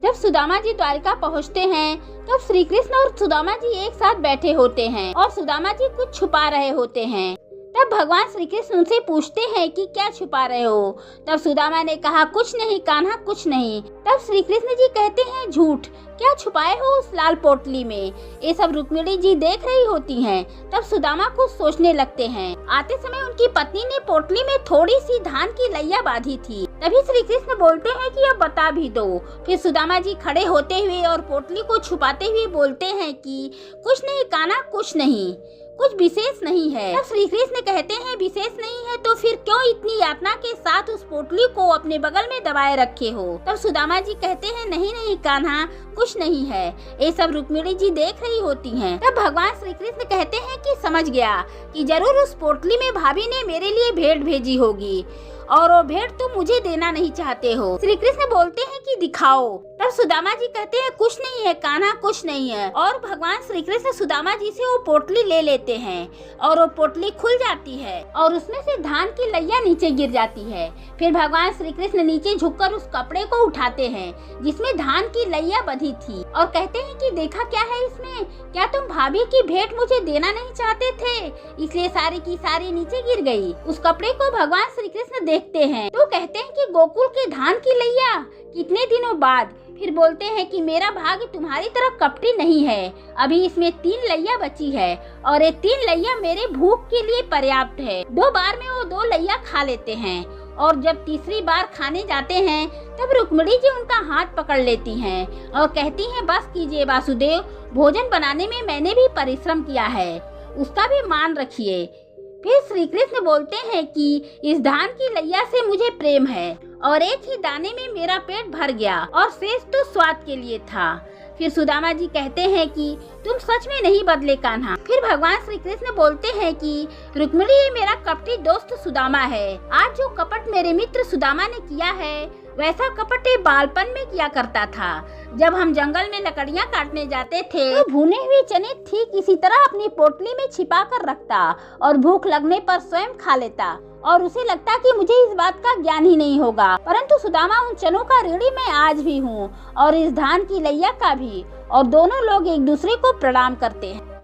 जब सुदामा जी द्वारिका पहुँचते हैं तब श्री कृष्ण और सुदामा जी एक साथ बैठे होते हैं और सुदामा जी कुछ छुपा रहे होते हैं। तब भगवान श्री कृष्ण उनसे पूछते हैं कि क्या छुपा रहे हो। तब सुदामा ने कहा, कुछ नहीं कान्हा, कुछ नहीं। तब श्री कृष्ण जी कहते हैं, झूठ, क्या छुपाए हो उस लाल पोटली में। ये सब रुक्मिणी जी देख रही होती हैं। तब सुदामा कुछ सोचने लगते हैं। आते समय उनकी पत्नी ने पोटली में थोड़ी सी धान की लैया बांधी थी। तभी श्री कृष्ण बोलते हैं कि अब बता भी दो। फिर सुदामा जी खड़े होते हुए और पोटली को छुपाते हुए बोलते हैं कि कुछ नहीं कान्हा, कुछ नहीं, कुछ विशेष नहीं है। तब श्री कृष्ण कहते हैं, विशेष नहीं है तो फिर क्यों इतनी यातना के साथ उस पोटली को अपने बगल में दबाए रखे हो। तब सुदामा जी कहते हैं, नहीं नहीं कान्हा, कुछ नहीं है। ये सब रुक्मिणी जी देख रही होती हैं। तब भगवान श्री कृष्ण कहते हैं कि समझ गया कि जरूर उस पोटली में भाभी ने मेरे लिए भेंट भेजी होगी और वो भेंट तुम मुझे देना नहीं चाहते हो। श्री कृष्ण बोलते हैं कि दिखाओ। तब सुदामा जी कहते हैं, कुछ नहीं है कान्हा, कुछ नहीं है। और भगवान श्री कृष्ण सुदामा जी से वो पोटली ले लेते हैं और वो पोटली खुल जाती है और उसमें से धान की लैया नीचे गिर जाती है। फिर भगवान श्री कृष्ण नीचे झुककर उस कपड़े को उठाते हैं जिसमें धान की लैया बंधी थी और कहते हैं कि देखा क्या है इसमें, क्या तुम भाभी की भेंट मुझे देना नहीं चाहते थे, इसलिए सारी की सारी नीचे गिर गई। उस कपड़े को भगवान श्री कृष्ण देखते हैं तो कहते हैं कि गोकुल के धान की लैया, कितने दिनों बाद। फिर बोलते हैं कि मेरा भाग्य तुम्हारी तरफ कपटी नहीं है, अभी इसमें 3 लैया बची है और ये 3 लैया मेरे भूख के लिए पर्याप्त है। 2 बार में वो 2 लैया खा लेते हैं और जब तीसरी बार खाने जाते हैं तब रुक्मिणी जी उनका हाथ पकड़ लेती हैं और कहती हैं, बस कीजिए वासुदेव, भोजन बनाने में मैंने भी परिश्रम किया है, उसका भी मान रखिए। फिर श्री कृष्ण बोलते हैं कि इस धान की लैया से मुझे प्रेम है और एक ही दाने में मेरा पेट भर गया और शेष तो स्वाद के लिए था। फिर सुदामा जी कहते हैं कि तुम सच में नहीं बदले कान्हा। फिर भगवान श्री कृष्ण बोलते हैं कि रुक्मिणी, ये मेरा कपटी दोस्त सुदामा है। आज जो कपट मेरे मित्र सुदामा ने किया है वैसा कपट ये बालपन में किया करता था। जब हम जंगल में लकड़ियाँ काटने जाते थे तो भुने हुए चने ठीक इसी तरह अपनी पोटली में छिपा कर रखता और भूख लगने पर स्वयं खा लेता और उसे लगता कि मुझे इस बात का ज्ञान ही नहीं होगा, परंतु सुदामा उन चनों का ऋणी मैं आज भी हूँ और इस धान की लैया का भी। और दोनों लोग एक दूसरे को प्रणाम करते हैं।